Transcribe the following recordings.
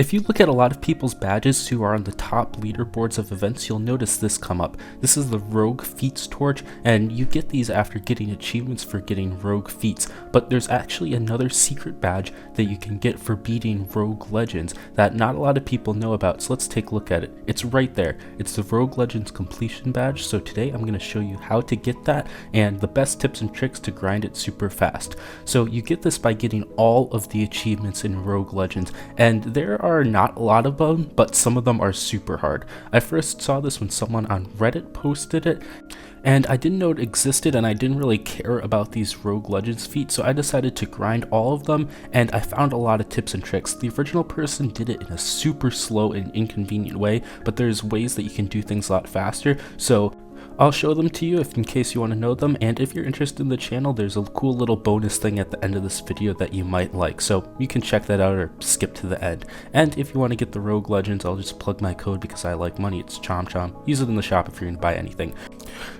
If you look at a lot of people's badges who are on the top leaderboards of events, you'll notice this come up. This is the Rogue Feats torch, and you get these after getting achievements for getting Rogue Feats, but there's actually another secret badge that you can get for beating Rogue Legends that not a lot of people know about, so let's take a look at it. It's right there. It's the Rogue Legends completion badge, so today I'm going to show you how to get that and the best tips and tricks to grind it super fast. So you get this by getting all of the achievements in Rogue Legends, and there are not a lot of them, but some of them are super hard. I first saw this when someone on Reddit posted it, and I didn't know it existed, and I didn't really care about these Rogue Legends feats, so I decided to grind all of them, and I found a lot of tips and tricks. The original person did it in a super slow and inconvenient way, but there's ways that you can do things a lot faster, so I'll show them to you in case you want to know them, and if you're interested in the channel, there's a cool little bonus thing at the end of this video that you might like, so you can check that out or skip to the end. And if you want to get the Rogue Legends, I'll just plug my code because I like money. It's Chomp. Use it in the shop if you're going to buy anything.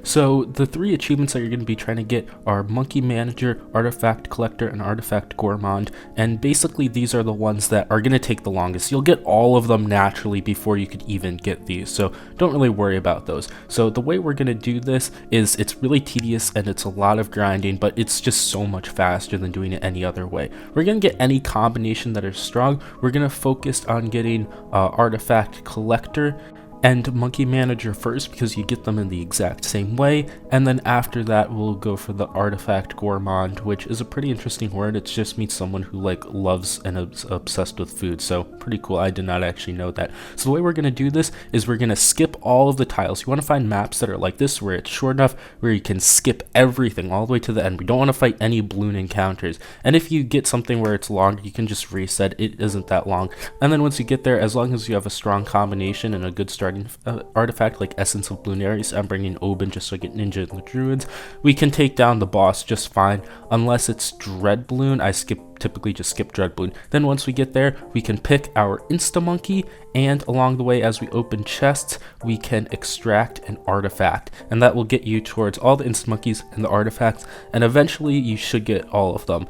So the three achievements that you're going to be trying to get are Monkey Manager, Artifact Collector, and Artifact Gourmand, and basically these are the ones that are going to take the longest. You'll get all of them naturally before you could even get these, so don't really worry about those. So the way we're going to do this is it's really tedious and it's a lot of grinding, but it's just so much faster than doing it any other way. We're going to get any combination that is strong. We're going to focus on getting Artifact Collector and Monkey Manager first because you get them in the exact same way, and then after that we'll go for the Artifact Gourmand, which is a pretty interesting word. It just means someone who like loves and is obsessed with food, so pretty cool. I did not actually know that. So the way we're going to do this is we're going to skip all of the tiles. You want to find maps that are like this where it's short enough where you can skip everything all the way to the end. We don't want to fight any Bloon encounters, and if you get something where it's long, you can just reset. It isn't that long, and then once you get there, as long as you have a strong combination and a good start artifact like Essence of Bloonaries, I'm bringing Oban just so I get Ninja and the Druids, we can take down the boss just fine, unless it's Dread Bloon. I typically just skip Dread Bloon. Then once we get there, we can pick our Insta Monkey, and along the way as we open chests, we can extract an artifact, and that will get you towards all the Insta Monkeys and the artifacts, and eventually you should get all of them.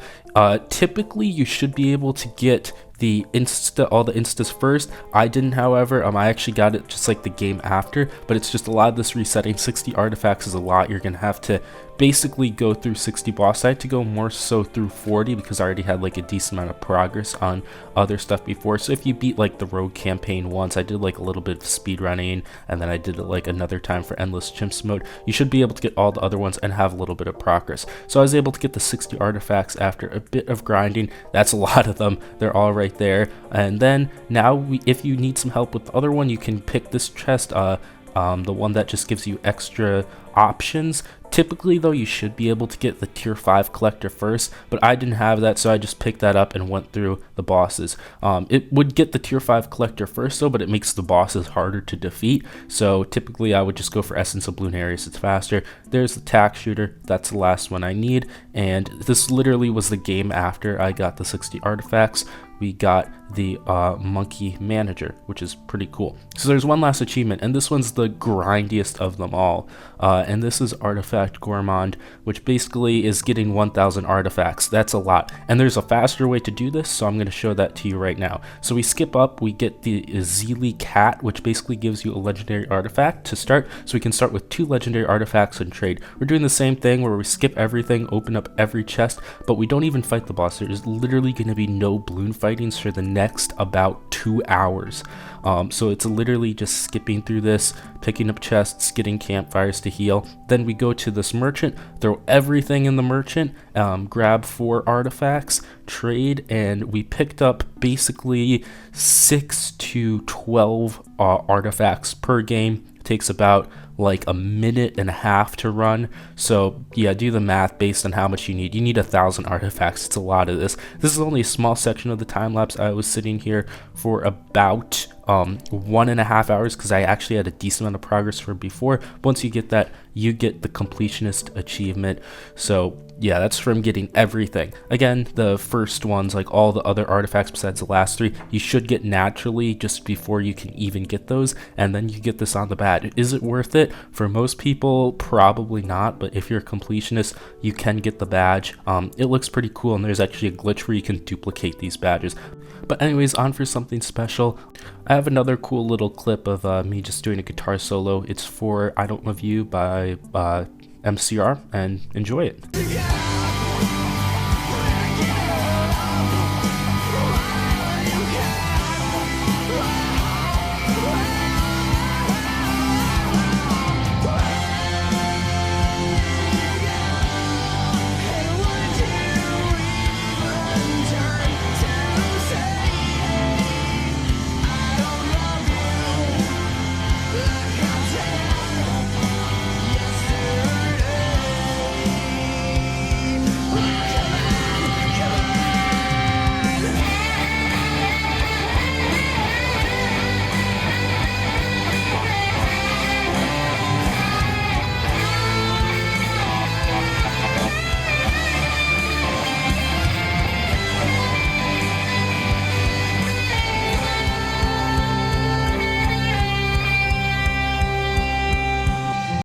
Typically you should be able to get all the instas first. I didn't, however. I actually got it just like the game after, but it's just a lot of this resetting. 60 artifacts is a lot. You're gonna have to basically go through 60 boss. I had to go more so through 40 because I already had like a decent amount of progress on other stuff before. So if you beat like the Rogue campaign once, I did like a little bit of speed running, and then I did it like another time for Endless Chimps mode. You should be able to get all the other ones and have a little bit of progress. So I was able to get the 60 artifacts after a bit of grinding. That's a lot of them. They're all right there. And then now if you need some help with the other one, you can pick this chest, the one that just gives you extra options. Typically though, you should be able to get the tier 5 collector first, but I didn't have that, so I just picked that up and went through the bosses. It would get the tier 5 collector first though, but it makes the bosses harder to defeat, so typically I would just go for Essence of Bloonaries. It's faster. There's the tack shooter. That's the last one I need, and this literally was the game after I got the 60 artifacts. We got the Monkey Manager, which is pretty cool. So there's one last achievement, and this one's the grindiest of them all, and this is Artifact Gourmand, which basically is getting 1,000 artifacts. That's a lot, and there's a faster way to do this, so I'm going to show that to you right now. So we skip up, we get the Zeely Cat, which basically gives you a legendary artifact to start, so we can start with 2 legendary artifacts and trade. We're doing the same thing where we skip everything, open up every chest, but we don't even fight the boss. There's literally going to be no Bloon fightings for the next about 2 hours. So it's literally just skipping through this, picking up chests, getting campfires to heal. Then we go to this merchant, throw everything in the merchant, grab 4 artifacts, trade, and we picked up basically 6 to 12 artifacts per game. It takes about like a minute and a half to run, so yeah, do the math based on how much you need. You need 1,000 artifacts. It's a lot of this. This is only a small section of the time lapse. I was sitting here for about 1.5 hours because I actually had a decent amount of progress from before. Once you get that, you get the completionist achievement. So yeah, that's from getting everything. Again, the first ones, like all the other artifacts besides the last 3, you should get naturally just before you can even get those, and then you get this on the badge. Is it worth it? For most people, probably not, but if you're a completionist, you can get the badge. It looks pretty cool, and there's actually a glitch where you can duplicate these badges. But anyways, on for something special. I have another cool little clip of me just doing a guitar solo. It's for I Don't Love You by MCR, and enjoy it.